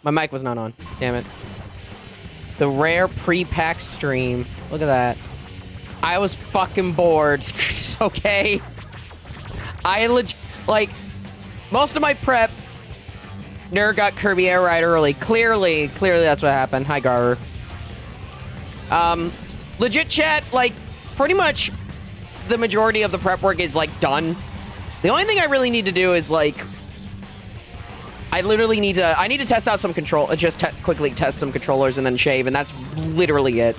My mic was not on. Damn it. The rare pre-pack stream. Look at that. I was fucking bored. Okay. Like, most of my prep, Nerd got Kirby Air Ride early. Clearly that's what happened. Hi, Garu. Legit chat, like, pretty much the majority of the prep work is, like, done. The only thing I really need to do is, like, I need to test out some quickly test some controllers and then shave, and that's literally it.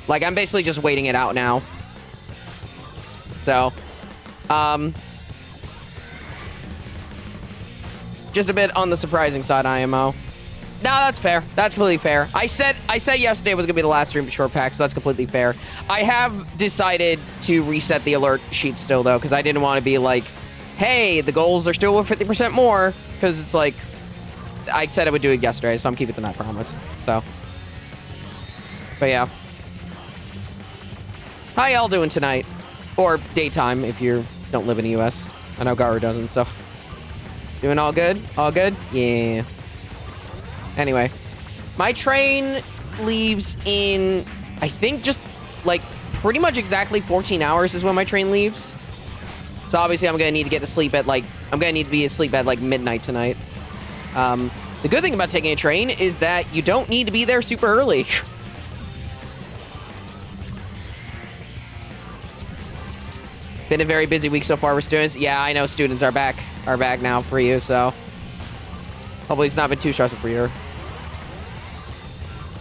Like, I'm basically just waiting it out now. So, just a bit on the surprising side, IMO. No, that's fair. That's completely fair. I said yesterday was gonna be the last stream short pack, so that's completely fair. I have decided to reset the alert sheet still, though, because I didn't want to be like, hey, the goals are still 50% more, because it's like, I said I would do it yesterday, so I'm keeping that promise. So, but yeah. How y'all doing tonight? Or daytime, if you don't live in the US. I know Garu doesn't, so. Doing all good? All good? Yeah. Anyway. My train leaves in, I think, just, like, pretty much exactly 14 hours is when my train leaves. So obviously I'm gonna need to get to sleep at, like, I'm gonna need to be asleep at, like, midnight tonight. The good thing about taking a train is that you don't need to be there super early. Been a very busy week so far with students. Yeah, I know students are back now for you, so hopefully it's not been too stressful for you.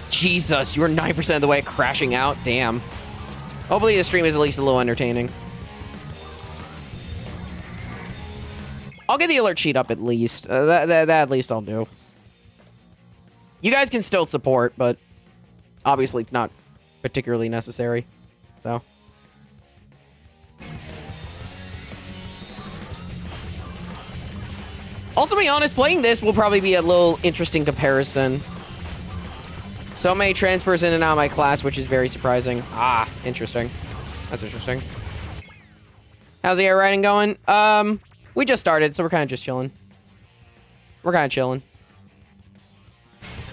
Jesus, you were 9% of the way crashing out. Damn. Hopefully the stream is at least a little entertaining. I'll get the alert sheet up at least. That at least I'll do. You guys can still support, but obviously it's not particularly necessary. So. Also, to be honest, playing this will probably be a little interesting comparison. So many transfers in and out of my class, which is very surprising. Ah, interesting. That's interesting. How's the air riding going? We just started, so we're kind of just chilling. We're kind of chilling.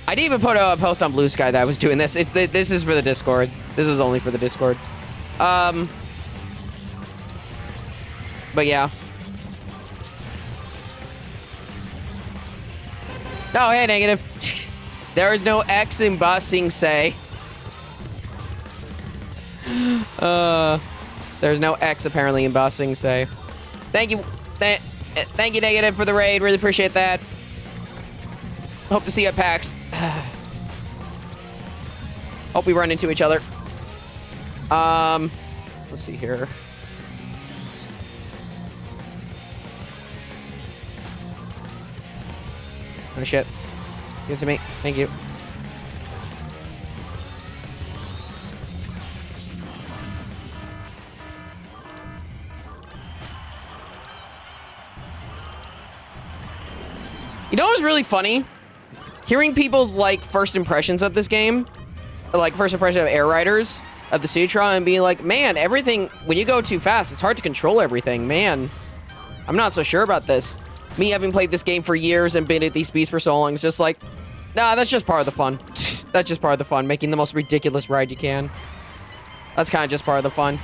I didn't even put a post on Blue Sky that I was doing this. This is for the Discord. This is only for the Discord. But yeah. Oh, hey, negative. There is no X in busing, say. There's no X apparently in busing, say. Thank you. Thank you, Negative, for the raid. Really appreciate that. Hope to see you at PAX. Hope we run into each other. Let's see here. Oh shit. Give it to me. Thank you. You know what was really funny? Hearing people's, like, first impressions of this game, like, first impression of Air Riders, of the Sutra, and being like, man, everything, when you go too fast, it's hard to control everything. Man, I'm not so sure about this. Me having played this game for years and been at these speeds for so long, it's just like, nah, that's just part of the fun. That's just part of the fun, making the most ridiculous ride you can. That's kind of just part of the fun.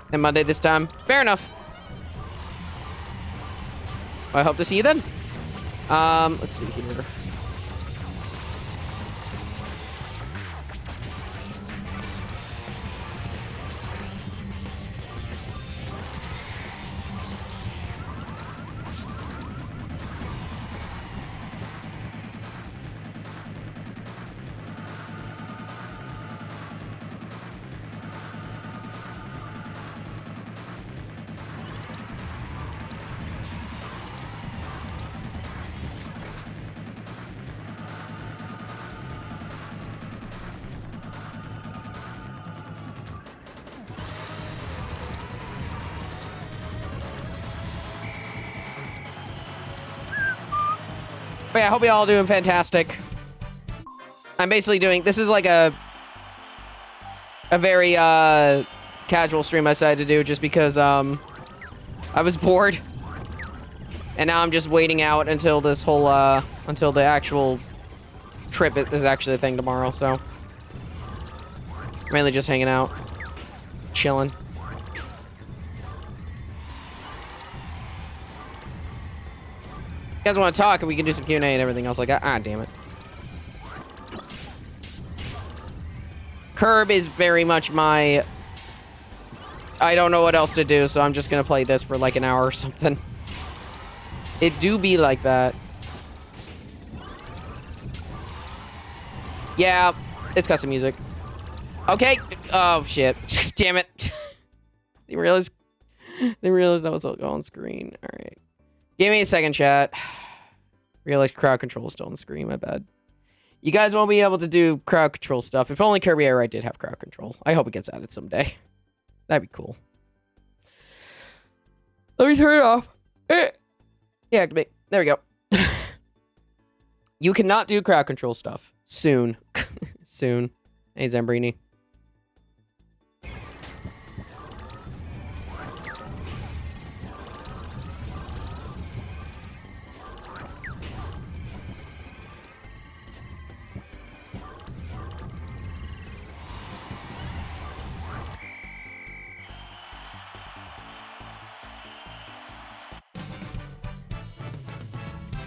And Monday this time. Fair enough. I hope to see you then. Let's see here. But yeah, I hope you all doing fantastic. I'm basically doing, this is like a very, casual stream I decided to do just because I was bored. And now I'm just waiting out until this whole until the actual trip is actually a thing tomorrow, so mainly just hanging out, chilling. You guys want to talk and we can do some Q&A and everything else like that. Ah, damn it. Curb is very much my... I don't know what else to do, so I'm just gonna play this for like an hour or something. It do be like that. Yeah, it's got some music. Okay. Oh, shit. Damn it. They realized that was on screen. All right. Give me a second, chat. Realize crowd control is still on the screen. My bad. You guys won't be able to do crowd control stuff. If only Kirby Air Ride did have crowd control. I hope it gets added someday. That'd be cool. Let me turn it off. Yeah, activate. There we go. You cannot do crowd control stuff. Soon. Soon. Hey, Zambrini.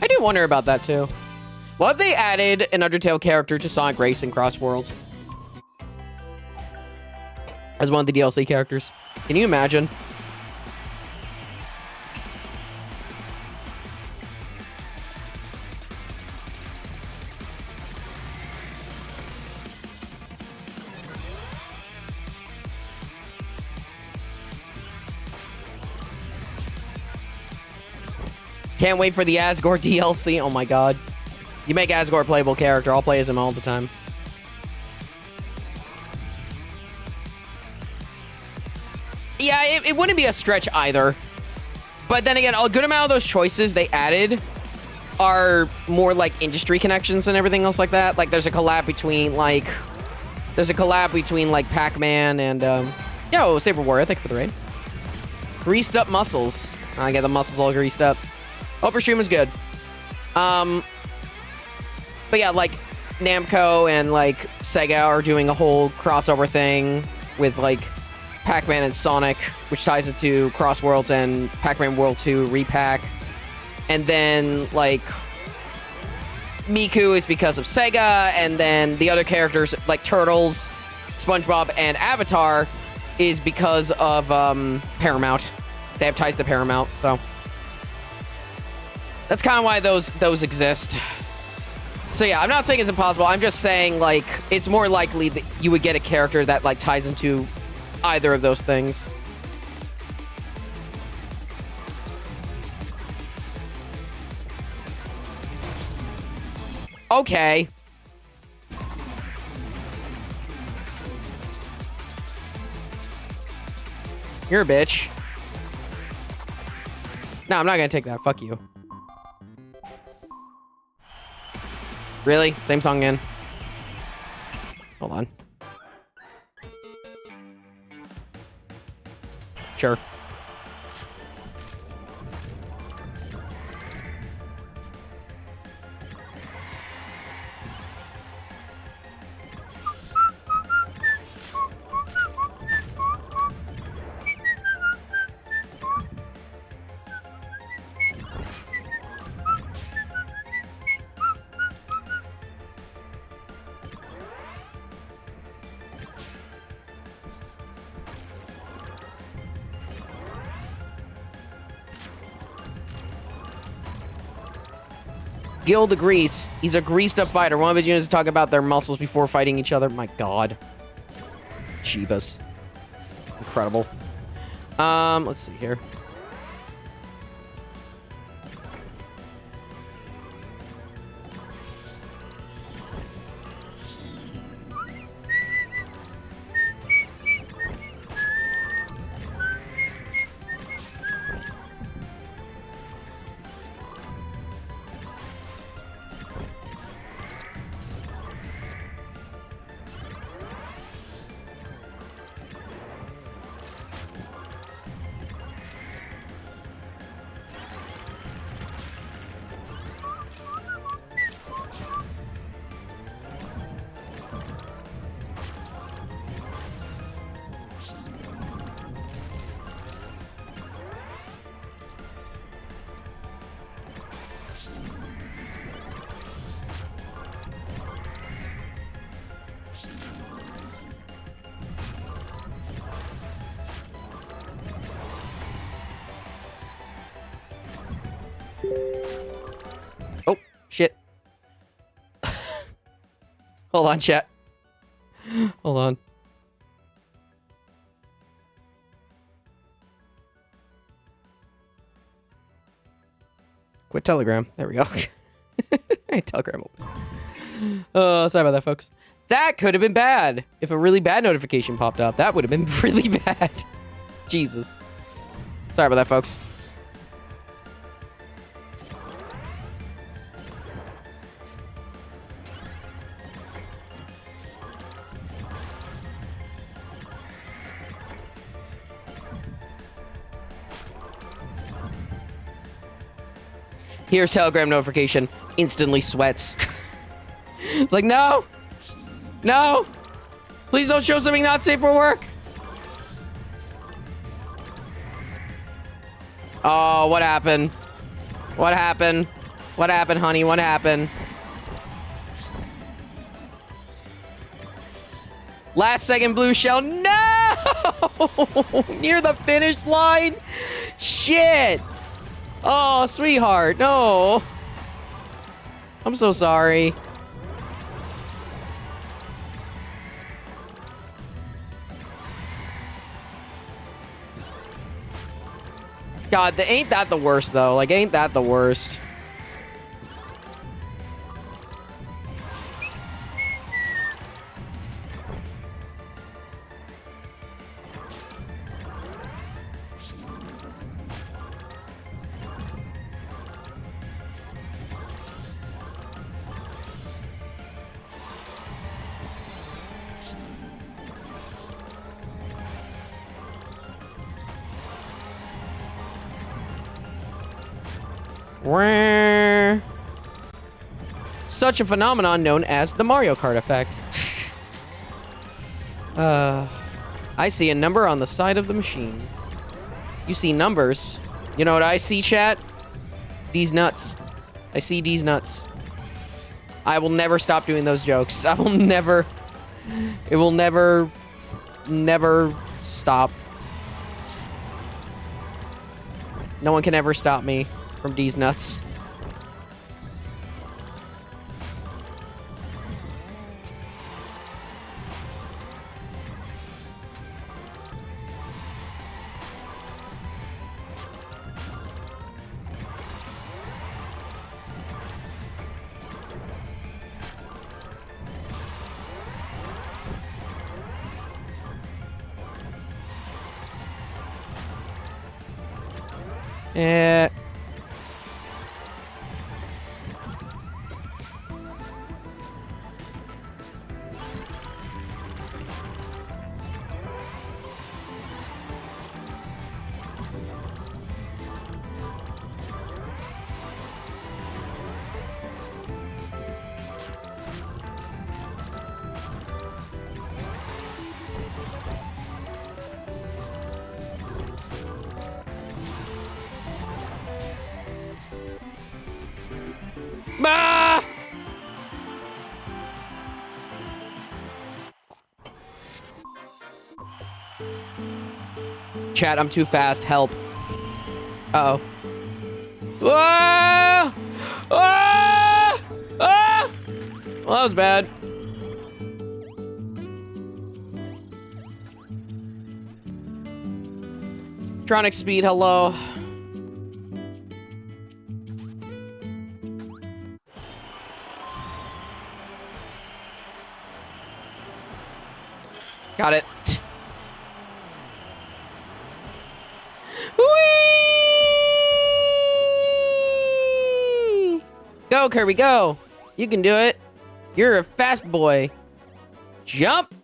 I do wonder about that, too. What if they added an Undertale character to Sonic Racing Cross Worlds? As one of the DLC characters. Can you imagine? Can't wait for the Asgore DLC. Oh my god. You make Asgore a playable character. I'll play as him all the time. Yeah, it wouldn't be a stretch either. But then again, a good amount of those choices they added are more like industry connections and everything else like that. Like there's a collab between like... Pac-Man and... Yo, Saber Warrior, thank you for the raid. Greased up muscles. I get the muscles all greased up. Hope your stream was good. But yeah, like, Namco and, like, Sega are doing a whole crossover thing with, like, Pac-Man and Sonic, which ties into Cross Worlds and Pac-Man World 2 repack. And then, like, Miku is because of Sega, and then the other characters, like Turtles, SpongeBob, and Avatar, is because of, Paramount. They have ties to Paramount, so... That's kind of why those exist. So yeah, I'm not saying it's impossible. I'm just saying, like, it's more likely that you would get a character that, like, ties into either of those things. Okay. You're a bitch. No, I'm not gonna take that. Fuck you. Really? Same song again? Hold on. Sure. Gil the Grease. He's a greased up fighter. One of his units talk about their muscles before fighting each other. My god. Jeebus. Incredible. Let's see here. Oh, shit. Hold on, chat. Hold on. Quit Telegram. There we go. Hey, Telegram open. Oh, sorry about that, folks. That could have been bad. If a really bad notification popped up, that would have been really bad. Jesus. Sorry about that, folks. Here's Telegram notification. Instantly sweats. It's like, no! No! Please don't show something not safe for work! Oh, what happened? What happened? What happened, honey? What happened? Last second blue shell. No! Near the finish line? Shit! Oh, sweetheart, no. I'm so sorry. God, ain't that the worst, though? Like, ain't that the worst? Such a phenomenon known as the Mario Kart effect. I see a number on the side of the machine. You see numbers. You know what I see, chat? These nuts. I see these nuts. I will never stop doing those jokes. I will never... It will never stop. No one can ever stop me from these nuts. Ah! Chat, I'm too fast. Help. Uh-oh. Ah! Ah! Ah! Well, that was bad. Tronic speed, hello. Got it. Whee! Go, Kirby, go. You can do it. You're a fast boy. Jump.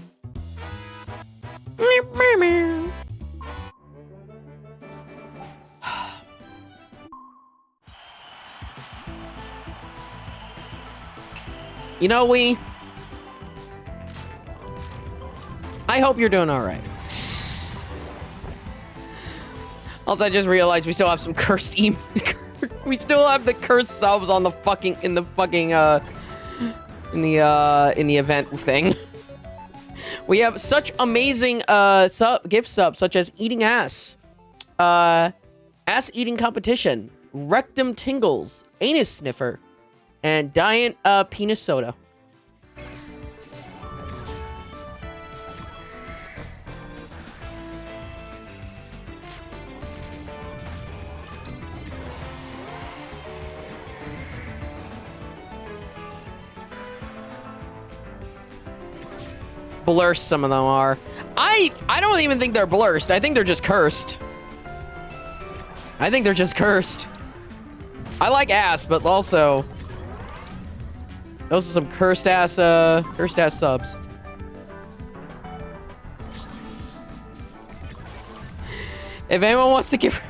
You know, I hope you're doing all right. Also, I just realized we still have some cursed we still have the cursed subs on the fucking in the event thing. We have such amazing gift subs such as eating ass eating competition, Rectum Tingles, Anus Sniffer, and Giant Penis Soda. Blurst some of them are. I don't even think they're blurst. I think they're just cursed. I think they're just cursed. I like ass, but also those are some cursed ass subs. If anyone wants to give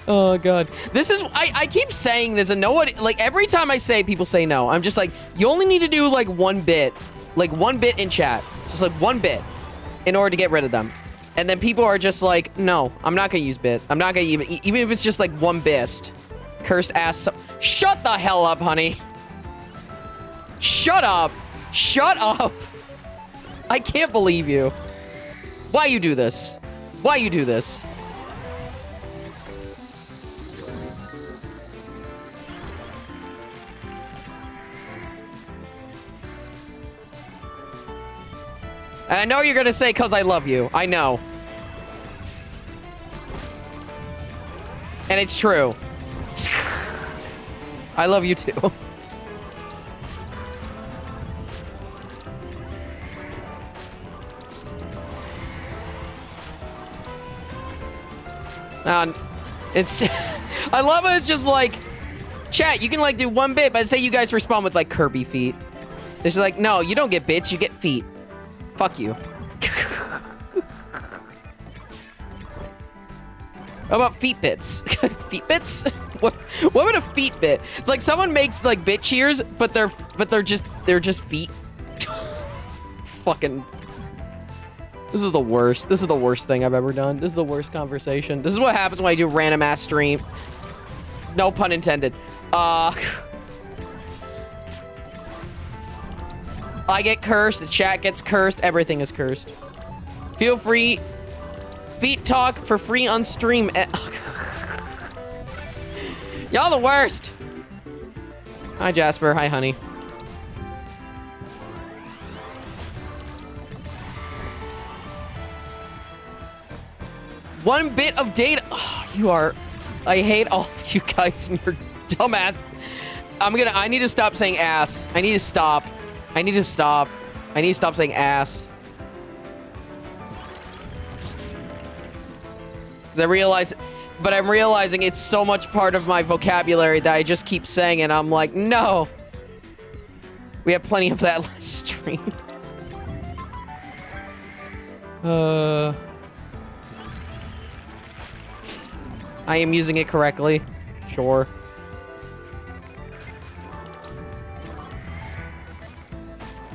Oh god. This is I keep saying this and no one, like, every time I say it, people say no. I'm just like, you only need to do like one bit. Like 1 bit in chat. Just like 1 bit in order to get rid of them. And then people are just like, no, I'm not gonna use bit. I'm not gonna even if it's just like 1 bist. Cursed ass. Shut the hell up, honey. Shut up. Shut up. I can't believe you. Why you do this? Why you do this? And I know you're gonna say, "'Cause I love you." I know. And it's true. I love you too. It's I love it. It's just like, chat, you can like do 1 bit, but say you guys respond with like Kirby feet. It's like, no, you don't get bits, you get feet. Fuck you. How about feet bits? Feet bits? What would a feet bit? It's like someone makes like bit cheers, but they're just feet. Fucking. This is the worst. This is the worst thing I've ever done. This is the worst conversation. This is what happens when I do random ass stream. No pun intended. I get cursed, the chat gets cursed, everything is cursed. Feel free. Feet talk for free on stream. Y'all the worst. Hi, Jasper. Hi, honey. One bit of data. Oh, you are. I hate all of you guys and your dumbass. I need to stop saying ass. I need to stop. I need to stop saying ass. Because I'm realizing it's so much part of my vocabulary that I just keep saying it. I'm like, no. We had plenty of that last stream. I am using it correctly. Sure.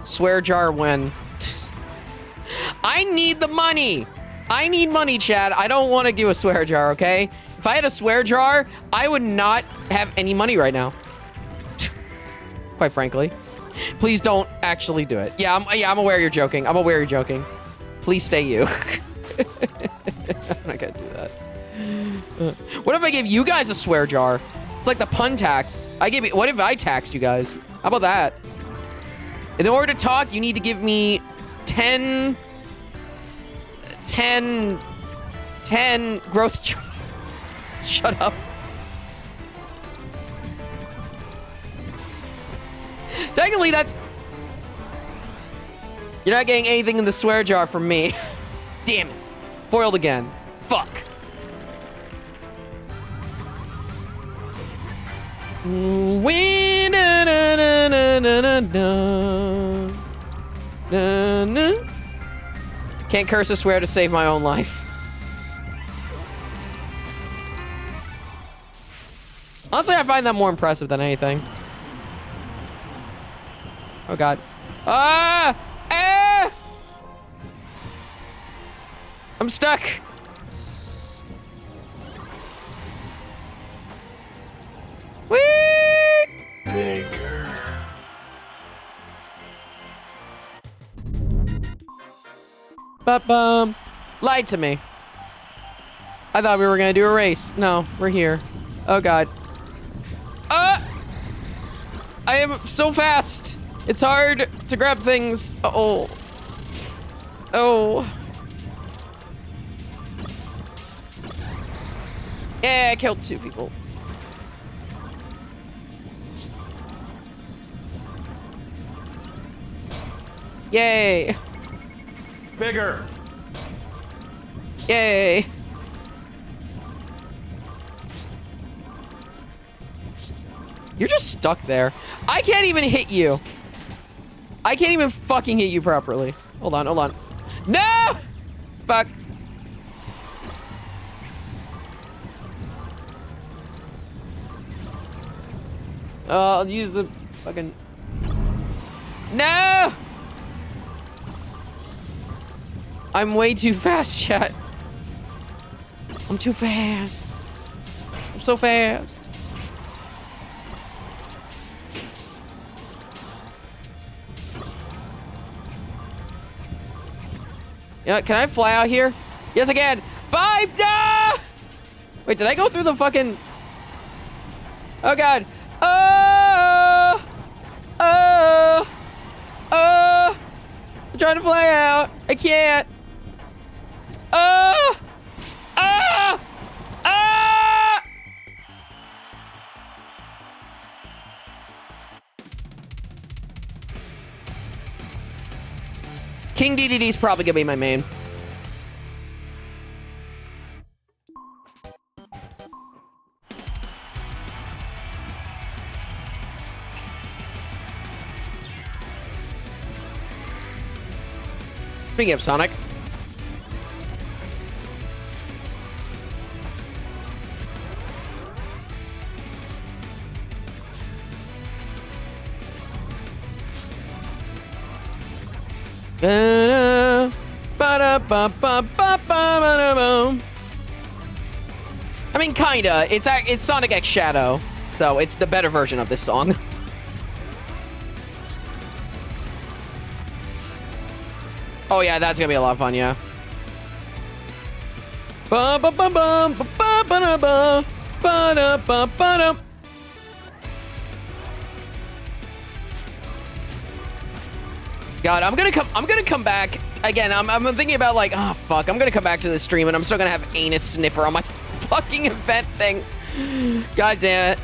Swear jar when. I need the money. I need money, Chad. I don't want to do a swear jar, okay? If I had a swear jar, I would not have any money right now. Quite frankly. Please don't actually do it. Yeah, I'm aware you're joking. I'm aware you're joking. Please stay you. I'm not gonna do that. What if I gave you guys a swear jar? It's like the pun tax. What if I taxed you guys? How about that? In order to talk, you need to give me 10 growth jar. Shut up. Technically, that's... You're not getting anything in the swear jar from me. Damn it. Foiled again. Fuck. Can't curse or swear to save my own life. Honestly, I find that more impressive than anything. Oh god. Ah! Ah! I'm stuck. Whee! Bigger. Ba-bum. Lied to me. I thought we were gonna do a race. No, we're here. Oh god. I am so fast. It's hard to grab things. Uh-oh. Oh. Yeah, I killed 2 people. Yay. Bigger. Yay. You're just stuck there. I can't even hit you. I can't even fucking hit you properly. Hold on, hold on. No! Fuck. I'll use the fucking... No! I'm way too fast, chat. I'm too fast. I'm so fast. Yeah, can I fly out here? Yes, I can. Bye! Ah! Wait, did I go through the fucking... Oh, God. Oh! Oh! Oh! I'm trying to fly out. I can't. Oh! Ah! Ah! King DDD's probably gonna be my main. Speaking of Sonic. I mean, kinda. It's Sonic X Shadow, so it's the better version of this song. Oh yeah, that's gonna be a lot of fun, yeah. God, I'm gonna come back again. I'm thinking about like, oh fuck, I'm gonna come back to the stream and I'm still gonna have anus sniffer on my fucking event thing. God damn it.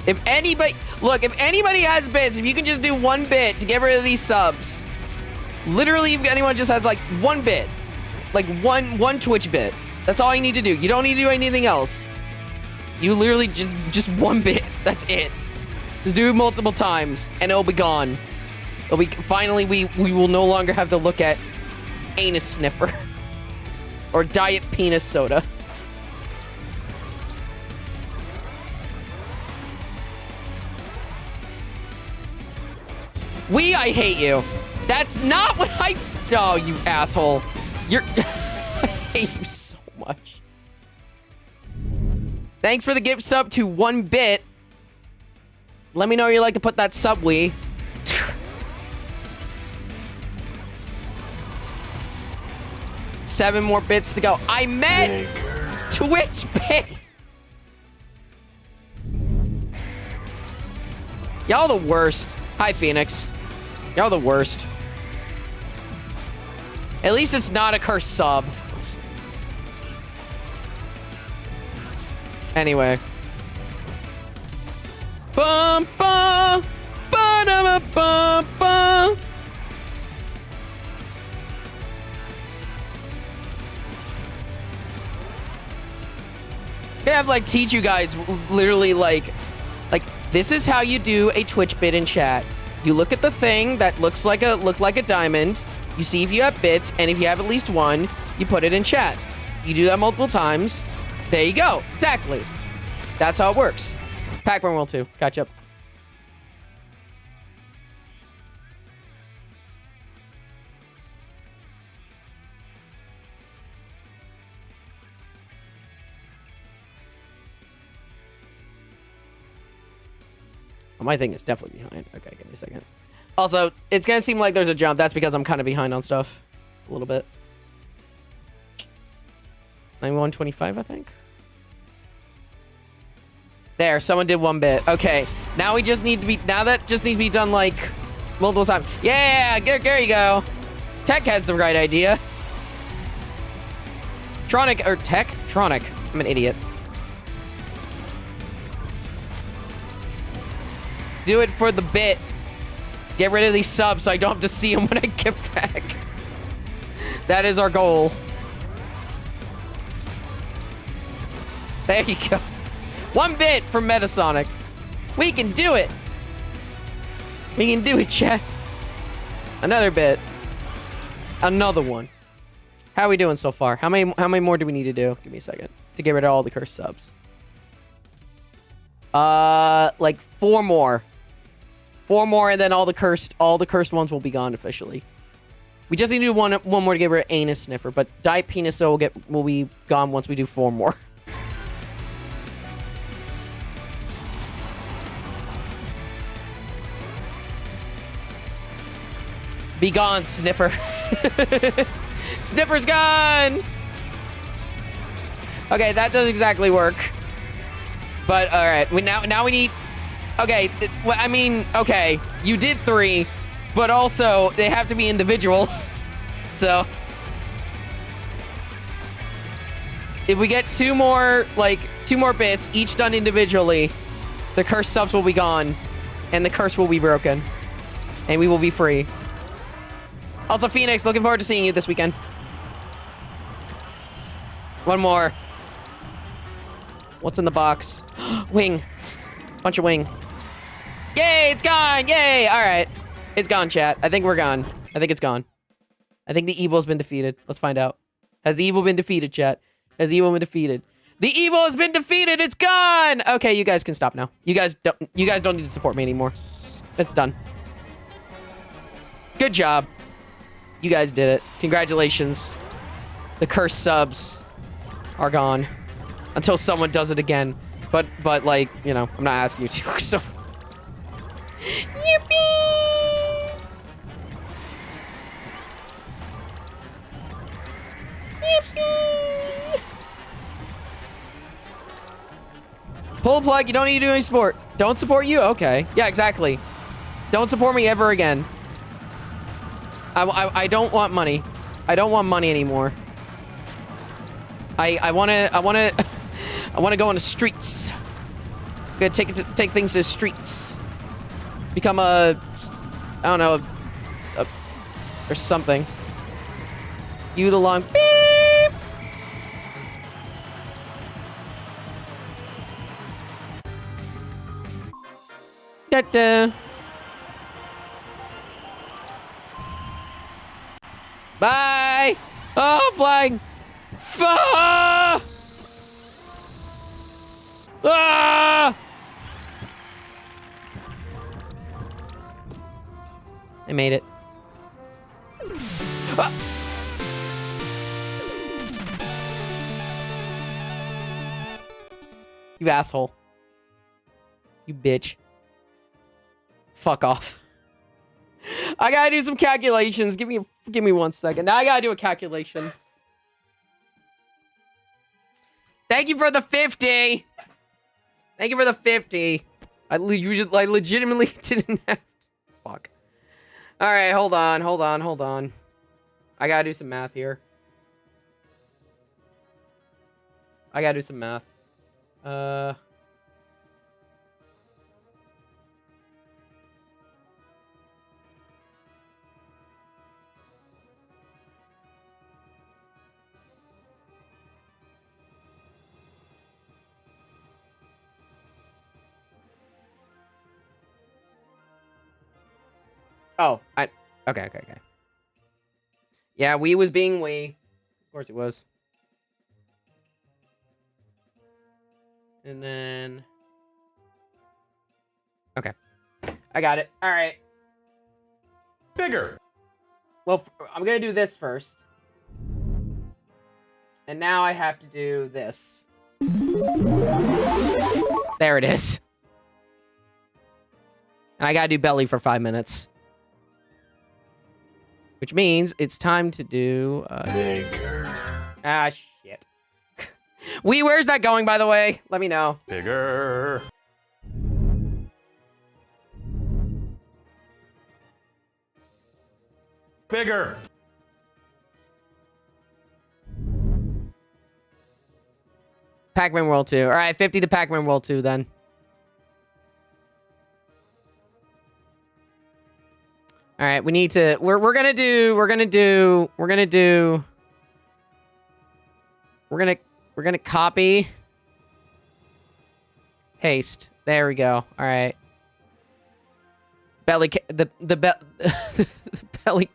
If anybody has bits, if you can just do 1 bit to get rid of these subs, literally, if anyone just has like 1 bit, like one Twitch bit, that's all you need to do. You don't need to do anything else. You literally just 1 bit. That's it. Just do it multiple times, and it'll be gone. It'll be finally we will no longer have to look at anus sniffer or diet penis soda. I hate you. That's not what I... Oh, you asshole. You're... I hate you so much. Thanks for the gift sub to 1 bit. Let me know you like to put that sub, Wii. Seven more bits to go. I meant Twitch bit. Y'all the worst. Hi, Phoenix. Y'all the worst. At least it's not a cursed sub. Anyway. Bum, bum, ba-da-ba, bum, bum. I have like teach you guys literally like this is how you do a Twitch bit in chat. You look at the thing that looks like a diamond. You see if you have bits, and if you have at least 1, you put it in chat. You do that multiple times. There you go. Exactly. That's how it works. Pac-Man World 2. Catch up. Oh, my thing is definitely behind. Okay, give me a second. Also, it's gonna seem like there's a jump. That's because I'm kind of behind on stuff. A little bit. I'm 125, I think. There, someone did 1 bit. Okay, now we just need to be, now that just needs to be done like multiple times. Yeah, there you go. Tech has the right idea. Tronic, or Tech? Tronic. I'm an idiot. Do it for the bit. Get rid of these subs so I don't have to see them when I get back. That is our goal. There you go. 1 bit from Metasonic. We can do it. We can do it, chat. Another bit. Another one. How are we doing so far? How many more do we need to do? Give me a second. To get rid of all the cursed subs. Like 4 more. 4 more, and then all the cursed ones will be gone officially. We just need to do one more to get rid of Anus Sniffer, but Diet Penis will be gone once we do 4 more. Be gone, Sniffer. Sniffer's gone! Okay, that doesn't exactly work. But, alright. Now we need... Okay, I mean, okay. You did 3, but also, they have to be individual. So... If we get 2 more bits, each done individually, the cursed subs will be gone, and the curse will be broken. And we will be free. Also, Phoenix, looking forward to seeing you this weekend. 1 more. What's in the box? Wing. Bunch of wing. Yay, it's gone! Yay! Alright. It's gone, chat. I think we're gone. I think it's gone. I think the evil has been defeated. Let's find out. Has the evil been defeated, chat? Has the evil been defeated? The evil has been defeated! It's gone! Okay, you guys can stop now. You guys don't need to support me anymore. It's done. Good job. You guys did it. Congratulations. The cursed subs are gone. Until someone does it again. But like, you know, I'm not asking you to, so... Yippee! Yippee! Pull plug, you don't need to do any support. Don't support you? Okay. Yeah, exactly. Don't support me ever again. I don't want money. I don't want money anymore. I wanna go on the streets. I'm gonna take things to the streets. Become I don't know, or something. You along. Beep. Da-da. Bye! Oh, flying! Ah! Ah! I made it. Ah! You asshole. You bitch. Fuck off. I gotta do some calculations. Give me 1 second. Now I gotta do a calculation. Thank you for the 50. Thank you for the 50. I legitimately didn't have to. Fuck. All right, hold on. I gotta do some math here. I gotta do some math. Oh, okay. Yeah, we was being we. Of course it was. And then... Okay. I got it. All right. Bigger. Well, I'm going to do this first. And now I have to do this. There it is. And I got to do belly for 5 minutes. Which means it's time to do... Ah, shit. Where's that going, by the way? Let me know. Bigger. Bigger. Pac-Man World 2. All right, 50 to Pac-Man World 2 then. All right, we need to. We're gonna copy, paste. There we go. All right. The belly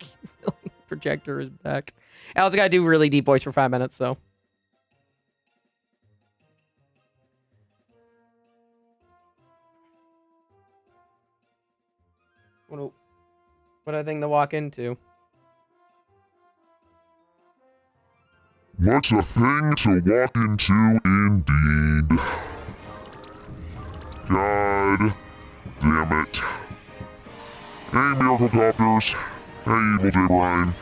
projector is back. I also gotta do really deep voice for 5 minutes, so. What a thing to walk into. What's a thing to walk into, indeed. God damn it. Hey, Miracle Copters. Hey, Evil J. Brian.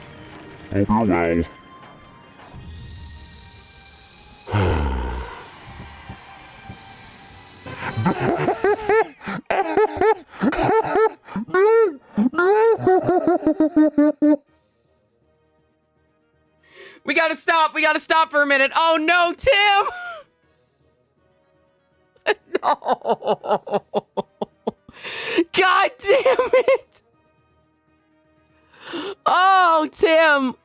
Hope you're well. We gotta stop. We gotta stop for a minute. Oh no, Tim! No. God damn it. Oh, Tim.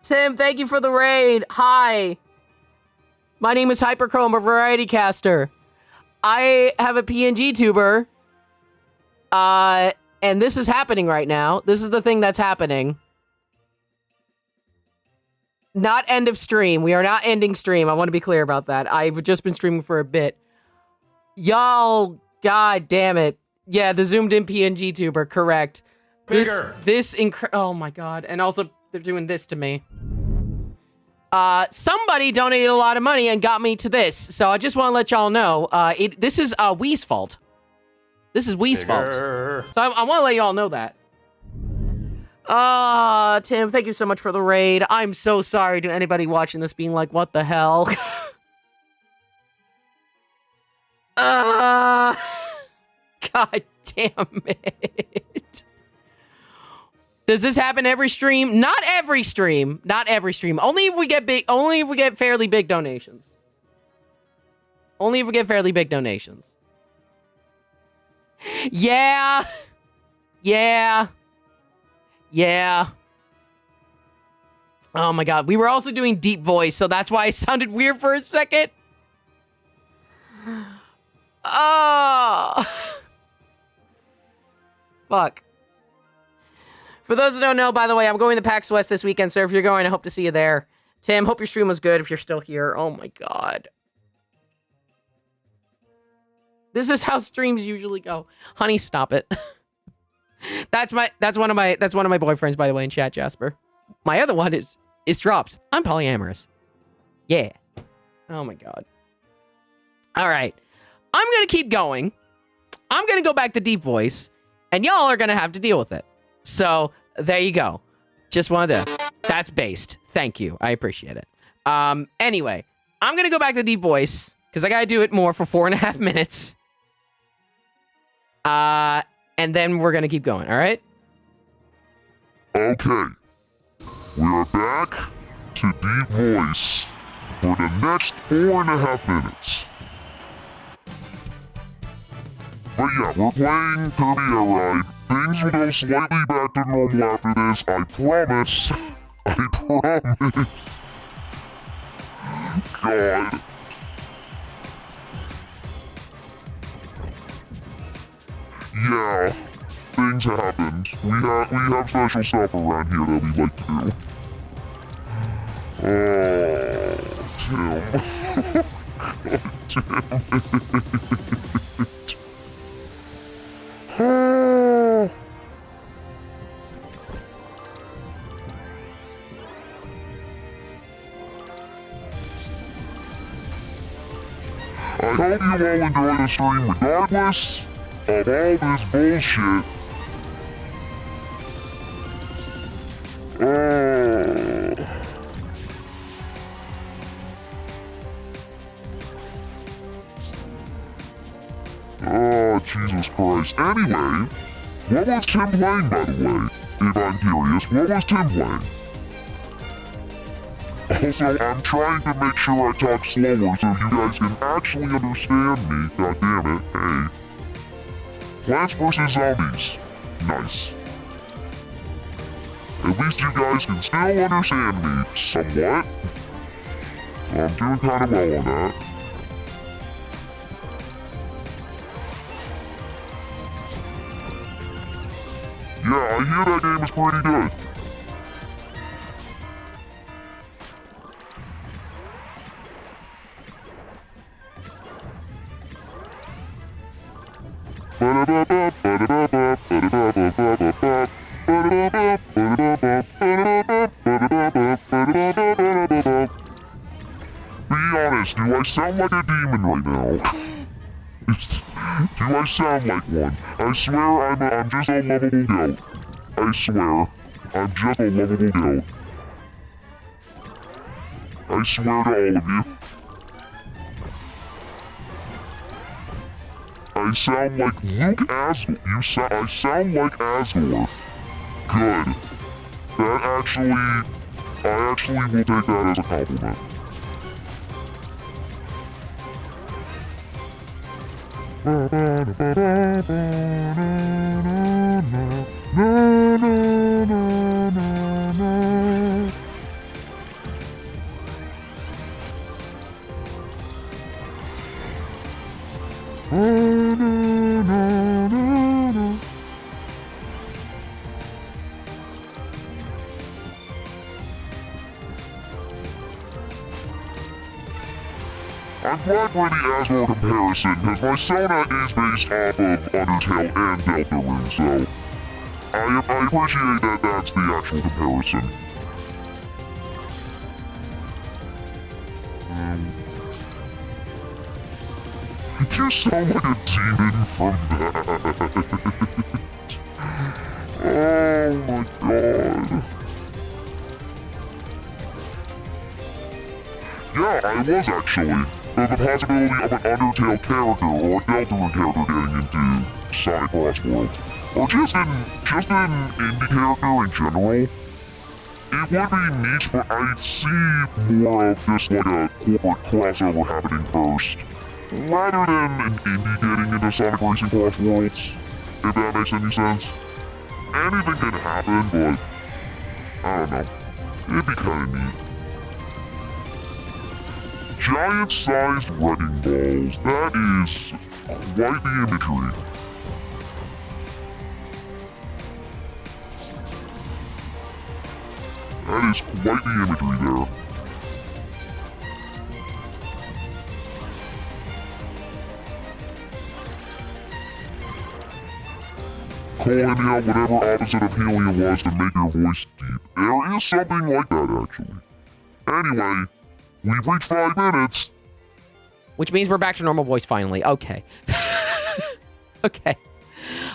Tim, thank you for the raid. Hi. My name is Hyperchrome, a variety caster. I have a PNG tuber. And this is happening right now. This is the thing that's happening. Not end of stream. We are not ending stream. I want to be clear about that. I've just been streaming for a bit. Y'all, god damn it. Yeah, the zoomed in PNG tuber, correct. Bigger. Oh my god. And also, they're doing this to me. Somebody donated a lot of money and got me to this. So I just want to let y'all know, this is Wii's fault. This is Wii's fault. So I want to let y'all know that. Tim, thank you so much for the raid. I'm so sorry to anybody watching this being like, what the hell? God damn it. Does this happen every stream? Not every stream. Not every stream. Only if we get fairly big donations. Only if we get fairly big donations. Yeah. Yeah. Yeah. Oh my god. We were also doing deep voice, so that's why I sounded weird for a second. Oh. Fuck. For those who don't know, by the way, I'm going to PAX West this weekend, so if you're going, I hope to see you there. Tim, hope your stream was good if you're still here. Oh my god. This is how streams usually go. Honey, stop it. That's one of my boyfriends, by the way, in chat, Jasper. My other one is Drops. I'm polyamorous. Yeah. Oh my god. All right. I'm going to keep going. I'm going to go back to deep voice, and y'all are going to have to deal with it. So, there you go. Just wanted to... That's based. Thank you. I appreciate it. Anyway, I'm going to go back to deep voice, because I got to do it more for 4.5 minutes. And then we're going to keep going, all right? Okay. We are back to deep voice for the next 4.5 minutes. But yeah, we're playing Kirby Air Ride. Things will go slightly back to normal after this, I promise. I promise. God. Yeah, things happened. We have special stuff around here that we like to do. Oh, Tim. God damn it. I hope you all enjoy the stream regardless of all this bullshit. Jesus Christ. Anyway, what was Tim playing, by the way? If I'm curious, what was Tim playing? Also, I'm trying to make sure I talk slower so you guys can actually understand me. God damn it. Hey. Plants vs. Zombies. Nice. At least you guys can still understand me somewhat. I'm doing kind of well on that. Yeah, I hear that game is pretty good. Be honest, do I sound like a demon right now? Do I sound like one? I swear I'm just a lovable goat. I swear, I'm just a lovable goat. I swear to all of you. I sound like Luke Asgore. I sound like Asgore. Good. I actually will take that as a compliment. I'm glad for the Asgore comparison, because my Sona is based off of Undertale and Deltarune, so I appreciate that that's the actual comparison. You sound like a demon from that. Oh my god. Yeah, I was actually. The possibility of an Undertale character or a Deltarune character getting into Sonic Cross Worlds, or just an indie character in general, it would be neat, but I'd see more of just like a corporate crossover happening first, rather than an indie getting into Sonic Racing Cross Worlds, if that makes any sense. Anything can happen, but I don't know. It'd be kinda neat. Giant-sized wrecking balls. That is quite the imagery. That is quite the imagery there. Calling out whatever opposite of helium was to make your voice deep. There is something like that, actually. Anyway, we've reached 5 minutes. Which means we're back to normal voice finally. Okay. Okay.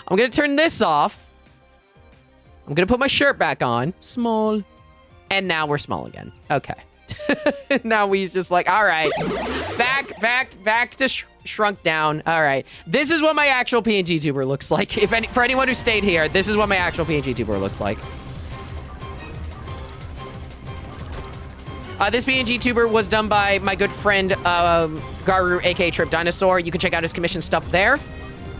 I'm gonna turn this off. I'm gonna put my shirt back on. Small. And now we're small again. Okay. Now he's just like, all right. Back to shrunk down. All right. This is what my actual PNG tuber looks like. For anyone who stayed here, this is what my actual PNG tuber looks like. This PNG tuber was done by my good friend, Garu, aka Trip Dinosaur. You can check out his commission stuff there.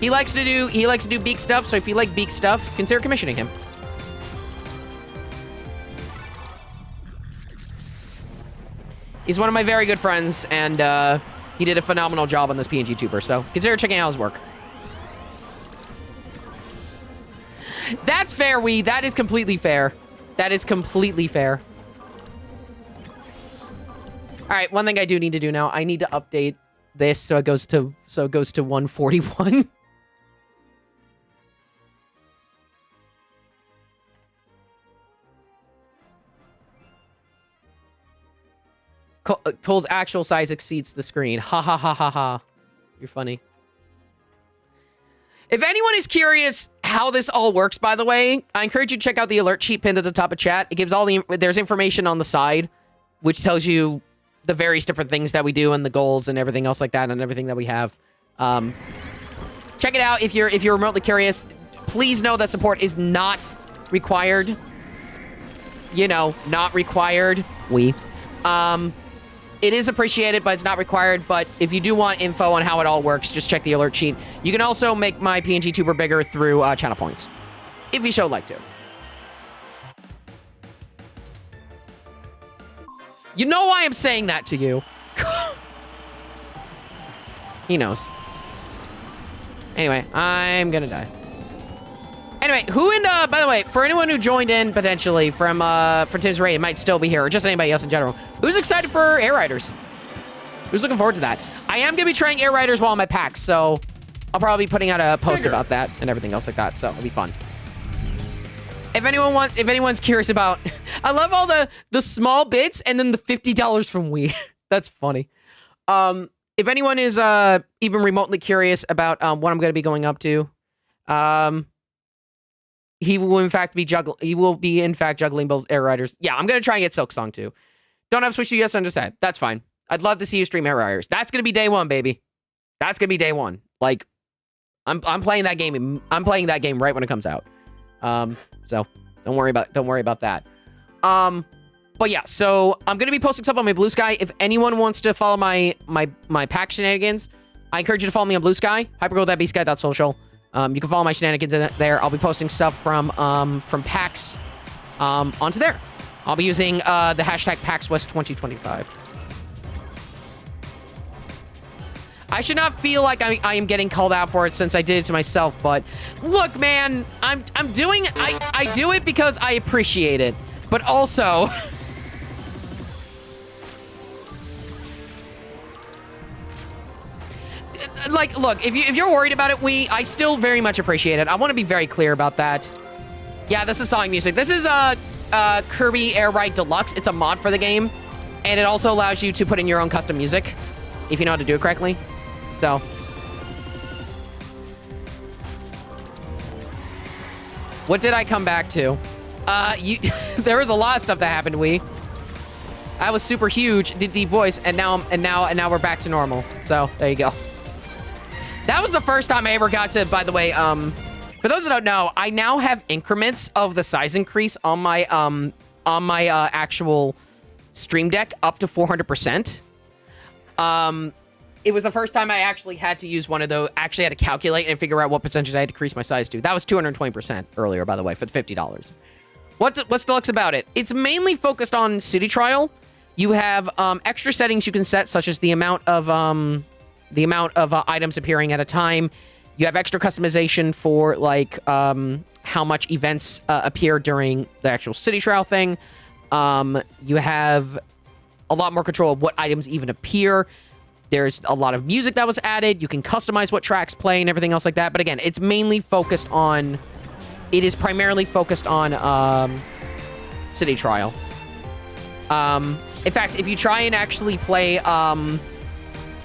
He likes to do beak stuff, so if you like beak stuff, consider commissioning him. He's one of my very good friends, and he did a phenomenal job on this PNG tuber, so consider checking out his work. That's fair, Wee. That is completely fair. That is completely fair. All right, one thing I do need to do now, I need to update this so it goes to 141. Cole's actual size exceeds the screen. Ha ha ha ha ha. You're funny. If anyone is curious how this all works, by the way, I encourage you to check out the alert sheet pinned at the top of chat. It gives there's information on the side, which tells you the various different things that we do and the goals and everything else like that and everything that we have. check it out if you're remotely curious. Please know that support is not required. You know, not required. It is appreciated, but it's not required. But if you do want info on how it all works, just check the alert sheet. You can also make my PNG tuber bigger through channel points, if you so like to. You know why I'm saying that to you. He knows. Anyway, I'm gonna die. Anyway, by the way, for anyone who joined in potentially from Tim's raid, it might still be here, or just anybody else in general, who's excited for Air Riders? Who's looking forward to that? I am gonna be trying Air Riders while I'm at PAX, so I'll probably be putting out a post about that and everything else like that, so it'll be fun. If anyone's curious about, I love all the small bits and then the $50 from Wii. That's funny. If anyone is even remotely curious about what I'm gonna be going up to, he will in fact be juggling both Air Riders. Yeah, I'm gonna try and get Silk Song too. Don't have Switch US on side. That's fine. I'd love to see you stream Air Riders. That's gonna be day one, baby. That's gonna be day one. Like, I'm playing that game. I'm playing that game right when it comes out. So don't worry about that. But yeah, so I'm gonna be posting stuff on my Blue Sky. If anyone wants to follow my pack shenanigans, I encourage you to follow me on Blue Sky, hypergirl.bsky.social. You can follow my shenanigans in there. I'll be posting stuff from PAX onto there. I'll be using the hashtag PAXWest2025. I should not feel like I am getting called out for it since I did it to myself, but look, man, I do it because I appreciate it, but also like, look, if you're worried about it, I still very much appreciate it. I want to be very clear about that. Yeah, this is Sonic music. This is Kirby Air Ride Deluxe. It's a mod for the game, and it also allows you to put in your own custom music if you know how to do it correctly. So, what did I come back to? There was a lot of stuff that happened. I was super huge, did deep voice, and now we're back to normal. So there you go. That was the first time I ever got to. By the way, for those that don't know, I now have increments of the size increase on my actual Stream Deck up to 400%. It was the first time I actually had to use one of those, actually had to calculate and figure out what percentage I had to decrease my size to. That was 220% earlier, by the way, for the $50. What's deluxe about it? It's mainly focused on City Trial. You have extra settings you can set, such as the amount of items appearing at a time. You have extra customization for like how much events appear during the actual City Trial thing. You have a lot more control of what items even appear. There's a lot of music that was added. You can customize what tracks play and everything else like that. But again, it's mainly focused on... It is primarily focused on City Trial. In fact, if you try and actually play... and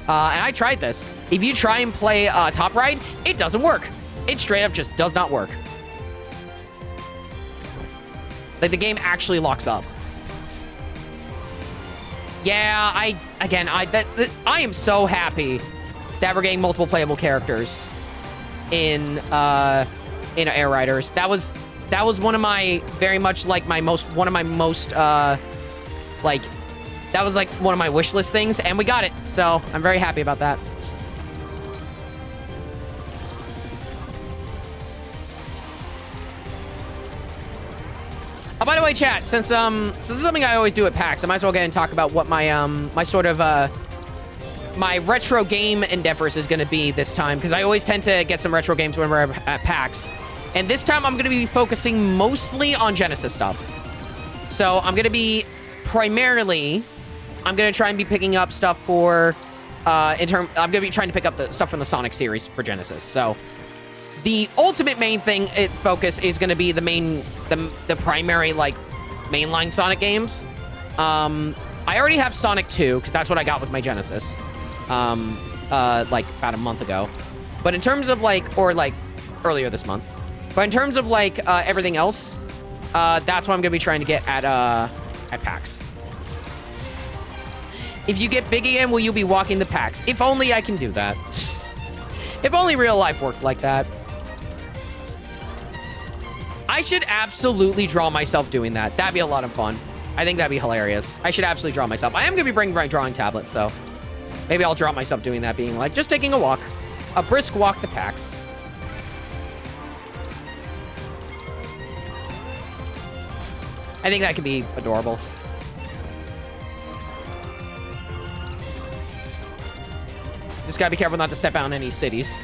I tried this. If you try and play Top Ride, it doesn't work. It straight up just does not work. Like, the game actually locks up. Yeah, I am so happy that we're getting multiple playable characters in Air Riders. That was one of my very much like that was like one of my wish list things, and we got it. So I'm very happy about that. Oh, by the way, chat, since this is something I always do at PAX, I might as well get and talk about what my my sort of my retro game endeavors is going to be this time, because I always tend to get some retro games whenever I'm at PAX, and this time I'm going to be focusing mostly on Genesis stuff. So I'm going to be primarily, I'm going to try and be picking up stuff for I'm going to be trying to pick up the stuff from the Sonic series for Genesis. So the ultimate main focus is going to be the primary, like, mainline Sonic games. I already have Sonic 2, because that's what I got with my Genesis, like, about a month ago. But in terms of, like, or, like, earlier this month. But in terms of, like, everything else, that's what I'm going to be trying to get at PAX. If you get big again, will you be walking the PAX? If only I can do that. If only real life worked like that. I should absolutely draw myself doing that. That'd be a lot of fun. I think that'd be hilarious. I should absolutely draw myself. I am going to be bringing my drawing tablet, so maybe I'll draw myself doing that, being like, just taking a walk. A brisk walk to PAX. I think that could be adorable. Just gotta be careful not to step out in any cities.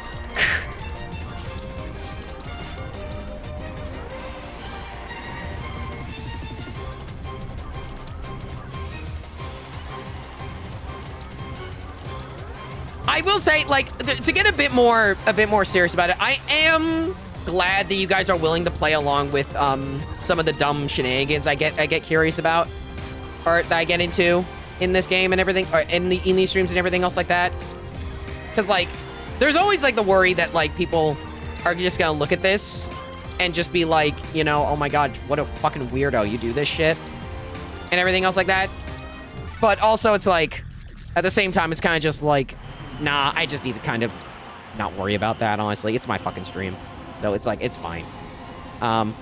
I will say, like, to get a bit more serious about it, I am glad that you guys are willing to play along with some of the dumb shenanigans I get curious about, or that I get into in this game and everything, or in these streams and everything else like that. Because, like, there's always, like, the worry that, like, people are just gonna look at this and just be like, you know, oh my god, what a fucking weirdo, you do this shit, and everything else like that. But also, it's like, at the same time, it's kind of just like, nah, I just need to kind of not worry about that, honestly. It's my fucking stream. So it's like, it's fine. That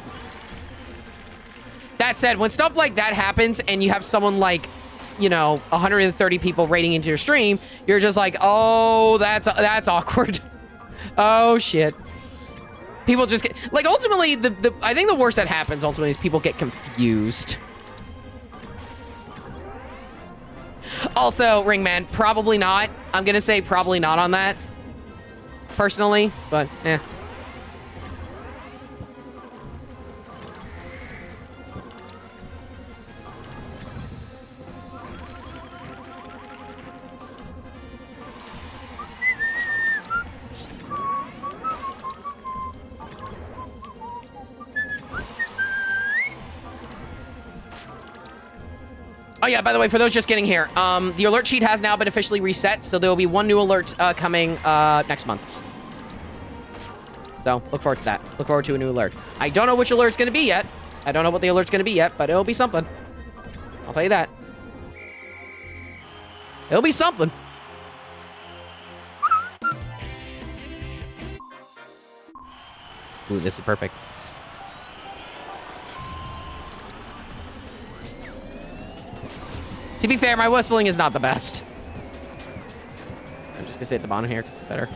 said, when stuff like that happens and you have someone like, you know, 130 people rating into your stream, you're just like, oh, that's awkward. Oh, shit. People just get, like, ultimately, I think the worst that happens ultimately is people get confused. Also, Ringman, probably not. I'm gonna say probably not on that, personally, but eh. Oh yeah, by the way, for those just getting here, the alert sheet has now been officially reset, so there will be one new alert coming next month. So look forward to that. Look forward to a new alert. I don't know which alert it's going to be yet. I don't know what the alert's going to be yet, but it'll be something. I'll tell you that. It'll be something. Ooh, this is perfect. To be fair, my whistling is not the best. I'm just gonna stay at the bottom here because it's better.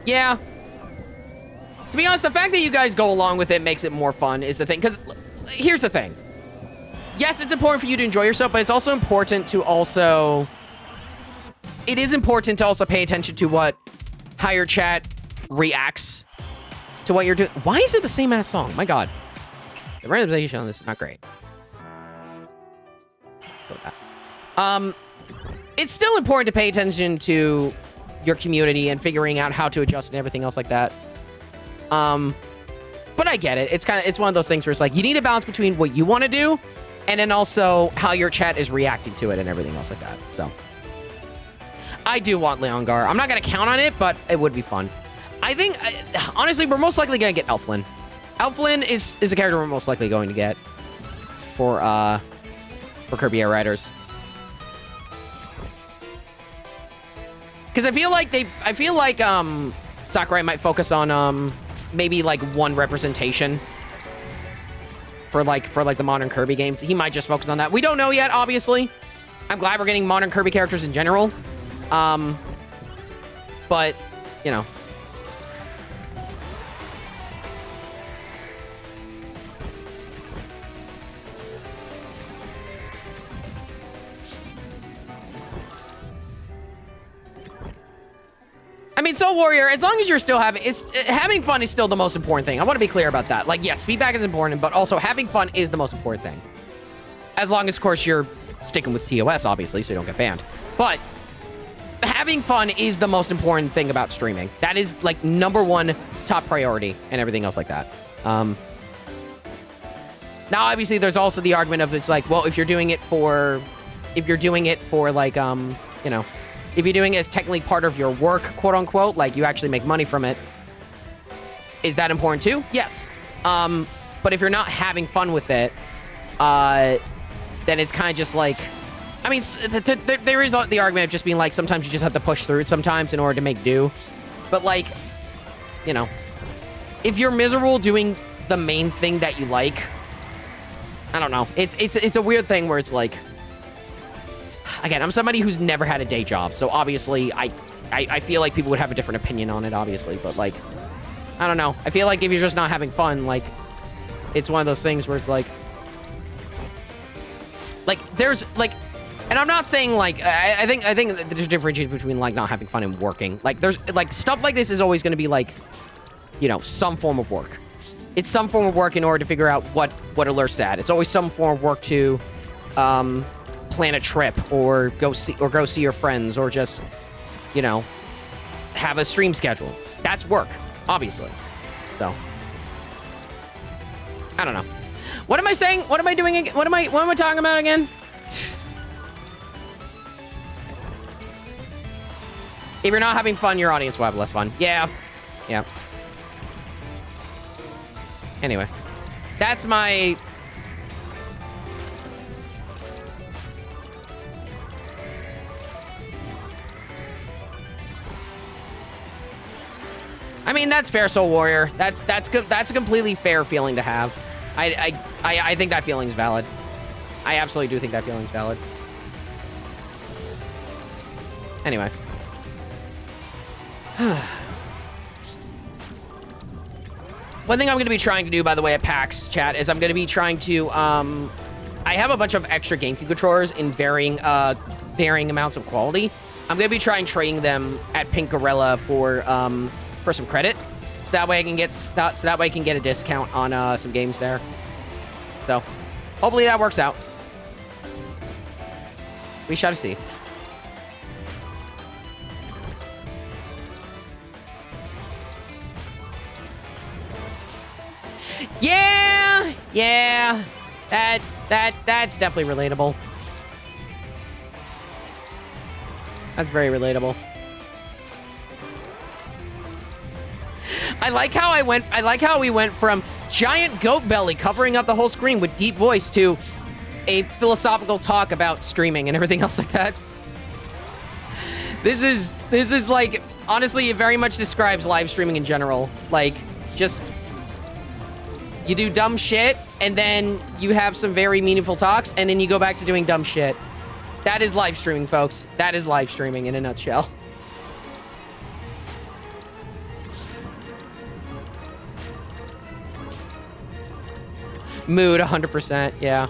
Yeah. To be honest, the fact that you guys go along with it makes it more fun is the thing. Because here's the thing. Yes, it's important for you to enjoy yourself, but it's also important to also... It is important to also pay attention to how your chat reacts to what you're doing. Why is it the same ass song? My god. The randomization on this is not great. Go with that. It's still important to pay attention to your community and figuring out how to adjust and everything else like that. But I get it. It's one of those things where it's like, you need a balance between what you want to do and then also how your chat is reacting to it and everything else like that. So I do want Leongar. I'm not going to count on it, but it would be fun. I think, honestly, we're most likely going to get Elflin. Elflin is a character we're most likely going to get for Kirby Air Riders. Because I feel like Sakurai might focus on maybe like one representation for the modern Kirby games. He might just focus on that. We don't know yet, obviously. I'm glad we're getting modern Kirby characters in general. But, you know. I mean, Soul Warrior, as long as you're still having fun is still the most important thing. I want to be clear about that. Like, yes, feedback is important, but also having fun is the most important thing. As long as, of course, you're sticking with TOS, obviously, so you don't get banned. But having fun is the most important thing about streaming. That is, like, number one top priority and everything else like that. Now, obviously, there's also the argument of it's like, well, if you're doing it for like, you know, if you're doing it as technically part of your work, quote unquote, like you actually make money from it, is that important too? Yes. But if you're not having fun with it, then it's kind of just like, I mean, there is the argument of just being like, sometimes you just have to push through it sometimes in order to make do. But like, you know, if you're miserable doing the main thing that you like, I don't know. It's a weird thing where it's like, again, I'm somebody who's never had a day job, so obviously I feel like people would have a different opinion on it, obviously, but like, I don't know. I feel like if you're just not having fun, like, it's one of those things where it's like there's like, and I'm not saying like, I think there's a differentiation between like not having fun and working. Like there's like stuff like this is always going to be like, you know, some form of work. It's some form of work in order to figure out what alerts to add. It's always some form of work to plan a trip or go see your friends or just, you know, have a stream schedule. That's work, obviously. So I don't know. What am I saying? What am I doing again? What am I talking about again? If you're not having fun, your audience will have less fun. Yeah. Yeah. Anyway, that's my... I mean, that's fair, Soul Warrior. That's good. That's a completely fair feeling to have. I think that feeling's valid. I absolutely do think that feeling's valid. Anyway. One thing I'm going to be trying to do, by the way, at PAX chat is I'm going to be trying to, I have a bunch of extra GameCube controllers in varying amounts of quality. I'm going to be trying trading them at Pink Gorilla for some credit, so that way I can get a discount on some games there. So hopefully that works out. We shall see. Yeah, that's definitely relatable. That's very relatable. I like how we went from giant goat belly covering up the whole screen with deep voice to a philosophical talk about streaming and everything else like that. This is like, honestly, it very much describes live streaming in general. Like, just, you do dumb shit, and then you have some very meaningful talks, and then you go back to doing dumb shit. That is live streaming, folks. That is live streaming in a nutshell. Mood, 100%, yeah.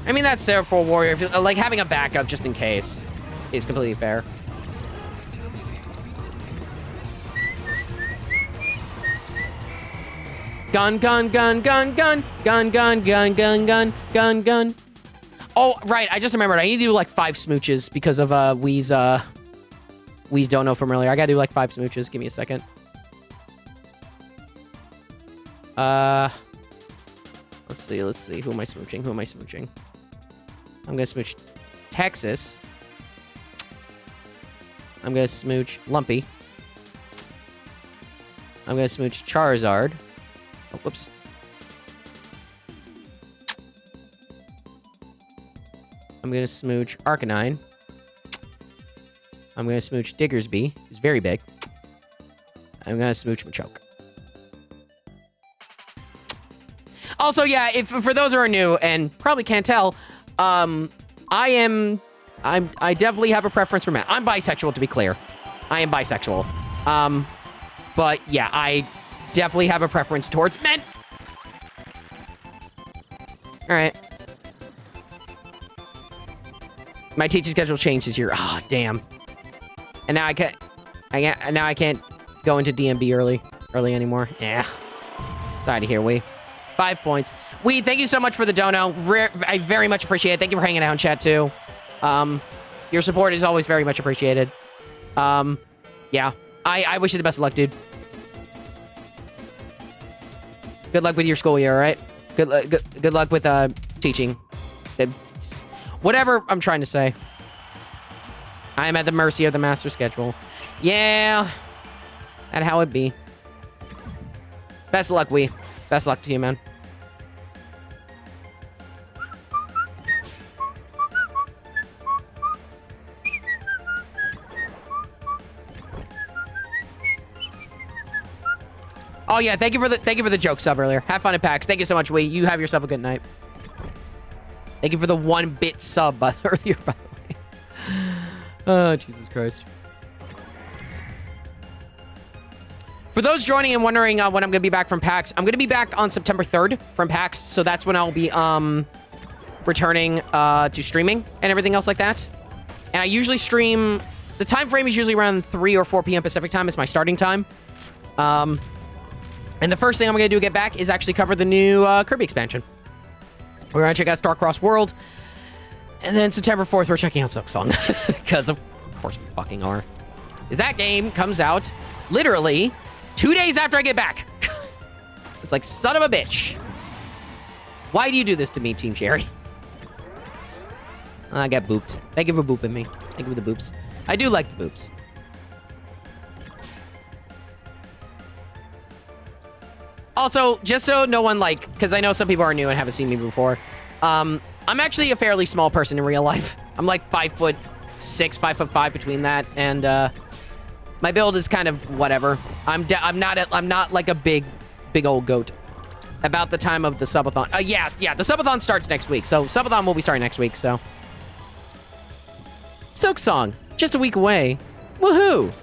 I mean, that's fair for a warrior. If you, like, having a backup just in case is completely fair. Gun, gun, gun, gun, gun, gun, gun, gun, gun, gun, gun, gun. Oh, right, I just remembered. I need to do, like, 5 smooches because of, Wee's don't know from earlier. I gotta do, like, 5 smooches. Give me a second. Let's see. Who am I smooching? I'm gonna smooch Texas. I'm gonna smooch Lumpy. I'm gonna smooch Charizard. Oh, whoops. I'm gonna smooch Arcanine. I'm gonna smooch Diggersby, who's very big. I'm gonna smooch Machoke. Also, yeah, if for those who are new and probably can't tell, I definitely have a preference for men. I'm bisexual, to be clear. I am bisexual. But yeah, I definitely have a preference towards men. All right. My teaching schedule changed this year. Ah, oh, damn. And now I can't go into DMB early anymore. Yeah. Sorry to hear, Wee. 5 points. Wee, thank you so much for the dono. I very much appreciate it. Thank you for hanging out in chat, too. Your support is always very much appreciated. Yeah. I wish you the best of luck, dude. Good luck with your school year, all right? Good luck with, teaching. Whatever I'm trying to say. I am at the mercy of the master schedule. Yeah. And how it be. Best of luck, Wii. Best of luck to you, man. Oh yeah, thank you for the joke sub earlier. Have fun at PAX. Thank you so much, Wii. You have yourself a good night. Thank you for the 1-bit sub earlier, by the way. Oh, Jesus Christ. For those joining and wondering when I'm going to be back from PAX, I'm going to be back on September 3rd from PAX, so that's when I'll be returning to streaming and everything else like that. And I usually stream... The time frame is usually around 3 or 4 p.m. Pacific time. It's my starting time. And the first thing I'm going to do to get back is actually cover the new Kirby expansion. We're going to check out Star-Crossed World. And then September 4th, we're checking out Silksong. Because of course we fucking are. That game comes out literally 2 days after I get back. It's like, son of a bitch. Why do you do this to me, Team Cherry? I got booped. Thank you for booping me. Thank you for the boops. I do like the boops. Also, just so no one, like, because I know some people are new and haven't seen me before, I'm actually a fairly small person in real life. I'm like 5'6", 5'5" between that, and my build is kind of whatever. I'm not like a big old goat. About the time of the subathon. Yeah, the subathon starts next week, so subathon will be starting next week. So, Silksong, just a week away. Woohoo!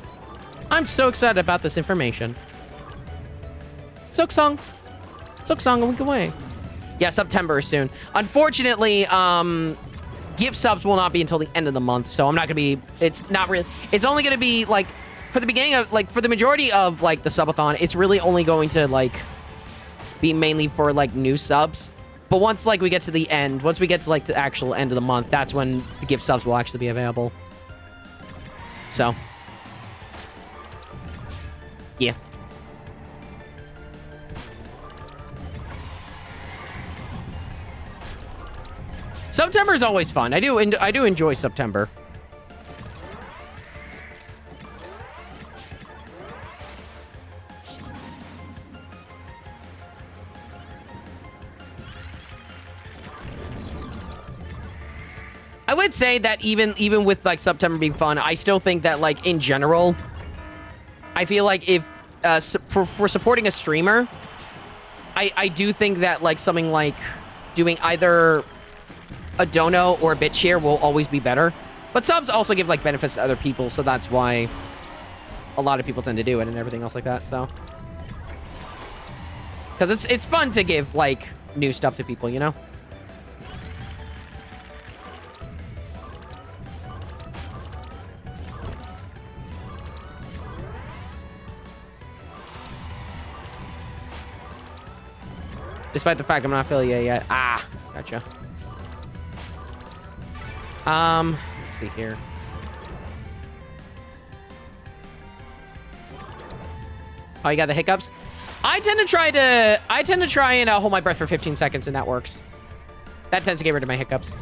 I'm so excited about this information. Silksong, a week away. Yeah, September is soon. Unfortunately, gift subs will not be until the end of the month, so I'm not gonna be. It's not really. It's only gonna be like for the beginning of for the majority of like the subathon. It's really only going to like be mainly for like new subs. But once like we get to the end, once we get to like the actual end of the month, that's when the gift subs will actually be available. So, yeah. September is always fun. I do enjoy September. I would say that even with like September being fun, I still think that like in general, I feel like if for supporting a streamer, I do think that like something like doing either a dono or a bit share will always be better. But subs also give like benefits to other people, so that's why a lot of people tend to do it and everything else like that. So, because it's fun to give like new stuff to people, you know. Despite the fact I'm not affiliated yet. Ah, gotcha. Let's see here. Oh, you got the hiccups? I tend to try and hold my breath for 15 seconds, and that works. That tends to get rid of my hiccups.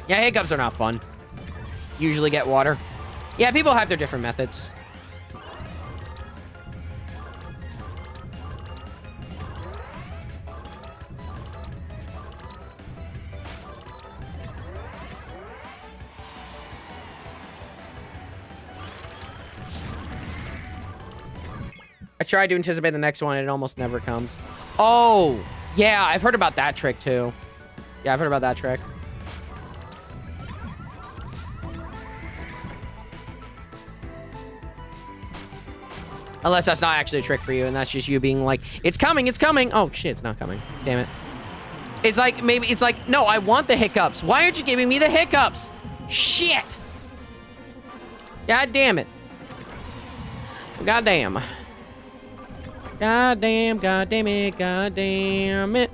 Yeah, hiccups are not fun. Usually get water. Yeah, people have their different methods. I tried to anticipate the next one, and it almost never comes. Oh, yeah, I've heard about that trick, too. Yeah, I've heard about that trick. Unless that's not actually a trick for you, and that's just you being like, it's coming, it's coming. Oh, shit, it's not coming. Damn it. It's like, maybe, it's like, no, I want the hiccups. Why aren't you giving me the hiccups? Shit. God damn it. God damn. God damn, god damn it, god damn it.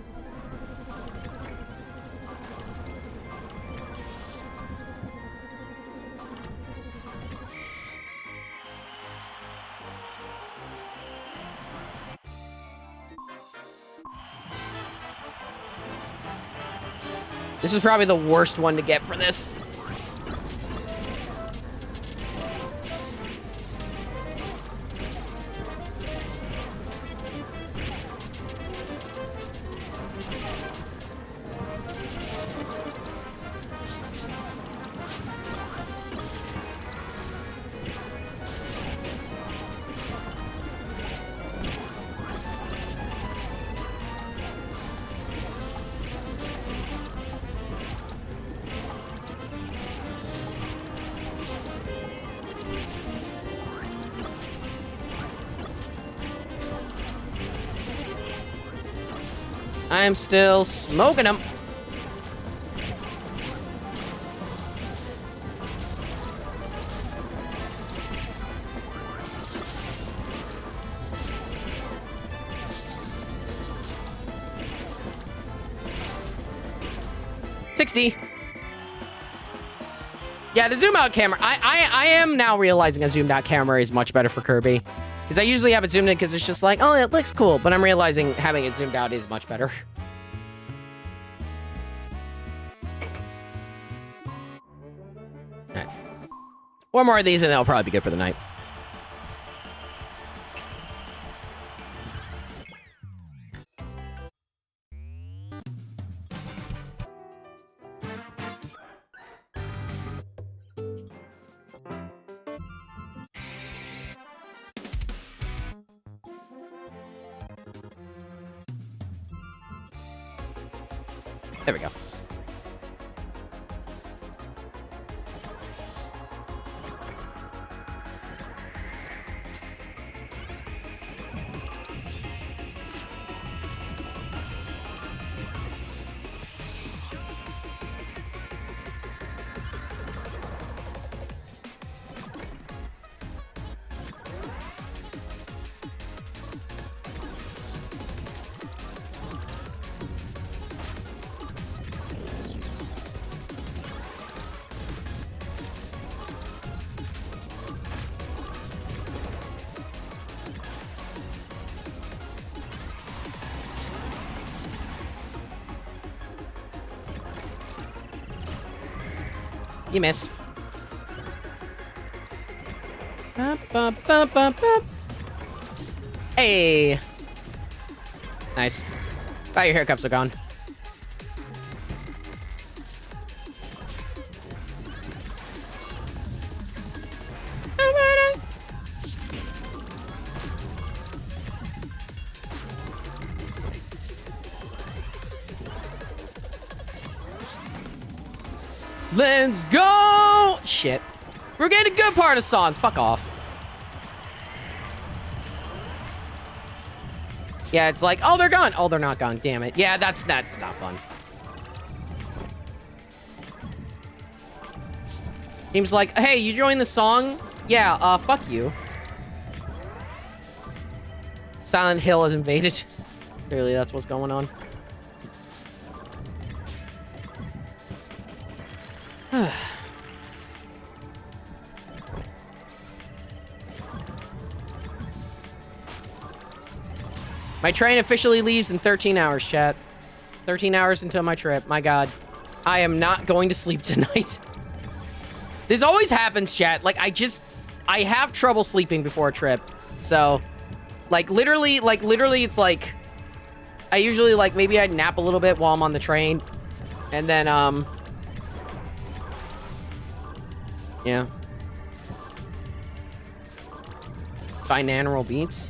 This is probably the worst one to get for this. I'm still smoking them. $60. Yeah, the zoom out camera. I am now realizing a zoomed out camera is much better for Kirby. Because I usually have it zoomed in because it's just like, oh, it looks cool. But I'm realizing having it zoomed out is much better. All right. One more of these and that'll probably be good for the night. There we go. You missed. Hey. Nice. Oh, your hair cups are gone. Let's go! Shit. We're getting a good part of song. Fuck off. Yeah, it's like, oh, they're gone. Oh, they're not gone. Damn it. Yeah, that's not fun. Seems like, hey, you joined the song? Yeah, fuck you. Silent Hill has invaded. Clearly, that's what's going on. My train officially leaves in 13 hours, chat. 13 hours until my trip. My God. I am not going to sleep tonight. This always happens, chat. Like, I have trouble sleeping before a trip. So, literally, it's like, I usually, maybe I'd nap a little bit while I'm on the train. And then, yeah. Binaural beats.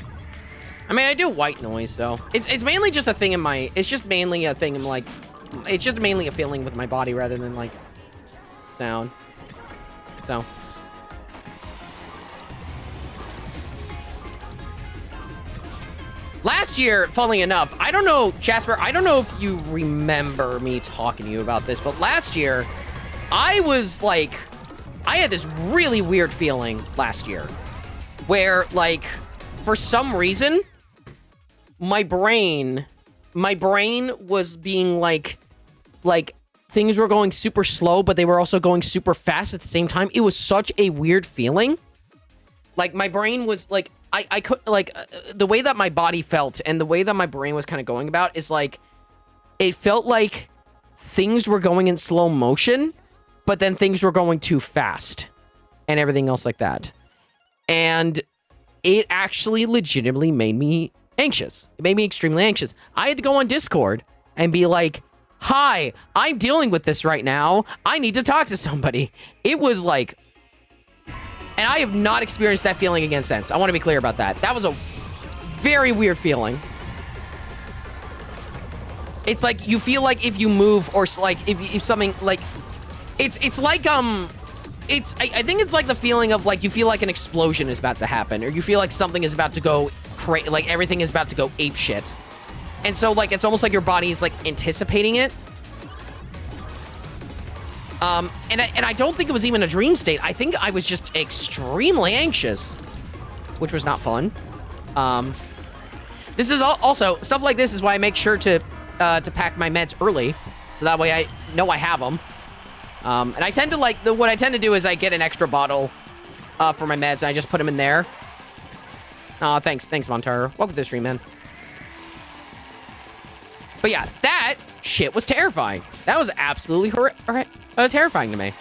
I mean, I do white noise, so it's mainly just a thing in my. It's just mainly a thing in it's just mainly a feeling with my body rather than sound. So. Last year, funnily enough, I don't know, Jasper. I don't know if you remember me talking to you about this, but last year, I was I had this really weird feeling last year, where for some reason. My brain was being things were going super slow, but they were also going super fast at the same time. It was such a weird feeling. My brain was I could the way that my body felt and the way that my brain was kind of going about is it felt like things were going in slow motion, but then things were going too fast and everything else like that. And it actually legitimately made me anxious. It made me extremely anxious. I had to go on Discord and be like, hi, I'm dealing with this right now. I need to talk to somebody. It was like, and I have not experienced that feeling again since. I want to be clear about that. That was a very weird feeling. It's like you feel like if you move or like if something like it's like I think it's like the feeling of like you feel like an explosion is about to happen, or you feel like something is about to go like everything is about to go ape shit. And so like it's almost like your body is like anticipating it. And I don't think it was even a dream state. I think I was just extremely anxious, which was not fun. This is also stuff like this is why I make sure to pack my meds early, so that way I know I have them. And I tend to like what I tend to do is I get an extra bottle for my meds and I just put them in there. Thanks Montaro. Welcome to the stream, man. But yeah, that shit was terrifying. That was absolutely terrifying to me.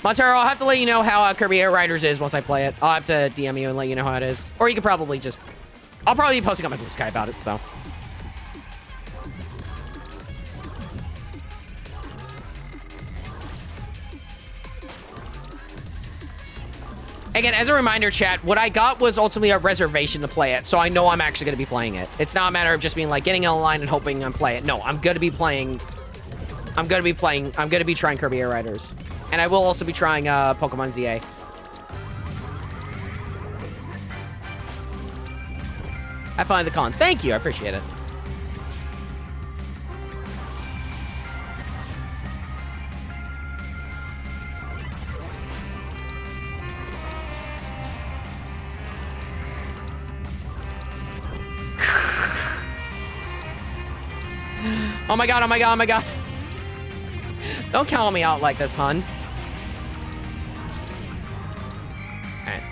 Montaro, I'll have to let you know how Kirby Air Riders is once I play it. I'll have to DM you and let you know how it is. Or you could probably just... I'll probably be posting on my Blue Sky about it, so... Again, as a reminder, chat, what I got was ultimately a reservation to play it, so I know I'm actually going to be playing it. It's not a matter of just being like, getting online and hoping I'm play it. No, I'm going to be playing... I'm going to be trying Kirby Air Riders. And I will also be trying Pokemon ZA. I find the con. Thank you, I appreciate it. Oh my god, oh my god, oh my god. Don't call me out like this, hun. Alright.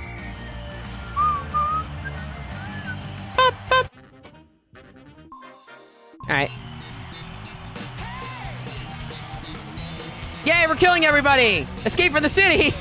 Boop, boop. Alright. Yay, we're killing everybody! Escape from the city!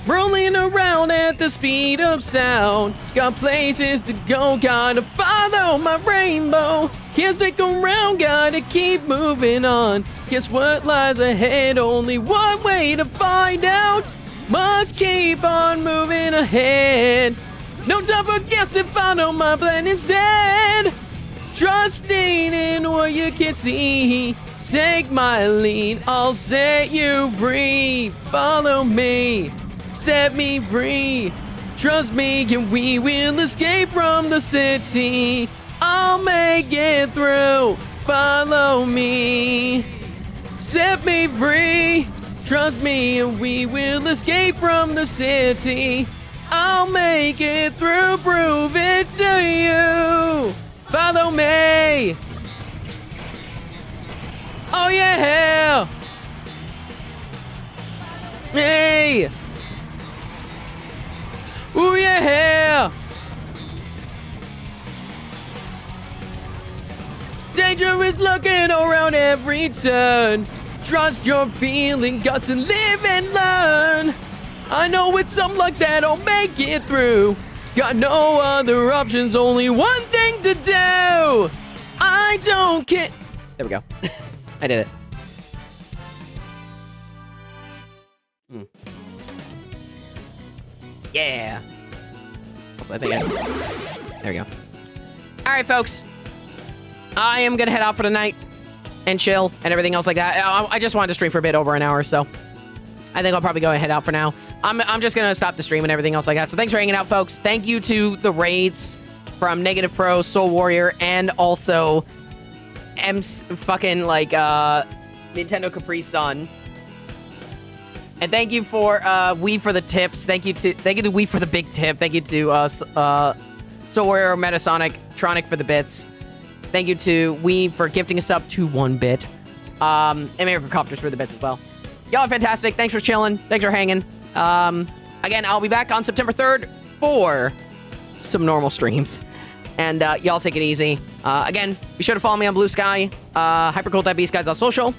Rolling around at the speed of sound. Got places to go, gotta follow my rainbow. Can't stick around, gotta keep moving on. Guess what lies ahead? Only one way to find out. Must keep on moving ahead. No time for guessing, follow my plan instead. Trusting in what you can see. Take my lead, I'll set you free. Follow me. Set me free. Trust me, and we will escape from the city. I'll make it through. Follow me. Set me free. Trust me, and we will escape from the city. I'll make it through. Prove it to you. Follow me. Oh yeah. Hey. Ooh yeah! Danger is lurking around every turn. Trust your feeling, got to live and learn. I know with some luck that I'll make it through. Got no other options, only one thing to do. I don't care. There we go. I did it. Yeah. Also, I think there we go. All right, folks. I am gonna head out for the night and chill and everything else like that. I just wanted to stream for a bit over an hour, so I think I'll probably go and head out for now. I'm just gonna stop the stream and everything else like that. So thanks for hanging out, folks. Thank you to the raids from Negative Pro, Soul Warrior, and also M's fucking like Nintendo Capri Sun. And thank you for Wii for the tips. Thank you to Wii for the big tip. Thank you to Soul Warrior, Metasonic, Tronic for the bits. Thank you to Wii for gifting us up to 1 bit. And maybe for copters for the bits as well. Y'all are fantastic. Thanks for chilling. Thanks for hanging. Again, I'll be back on September 3rd for some normal streams. And y'all take it easy. Again, be sure to follow me on Blue Sky, hypercool.bsguys on social,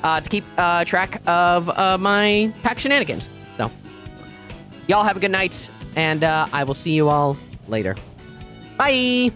to keep track of my pack shenanigans. So, y'all have a good night, and I will see you all later. Bye!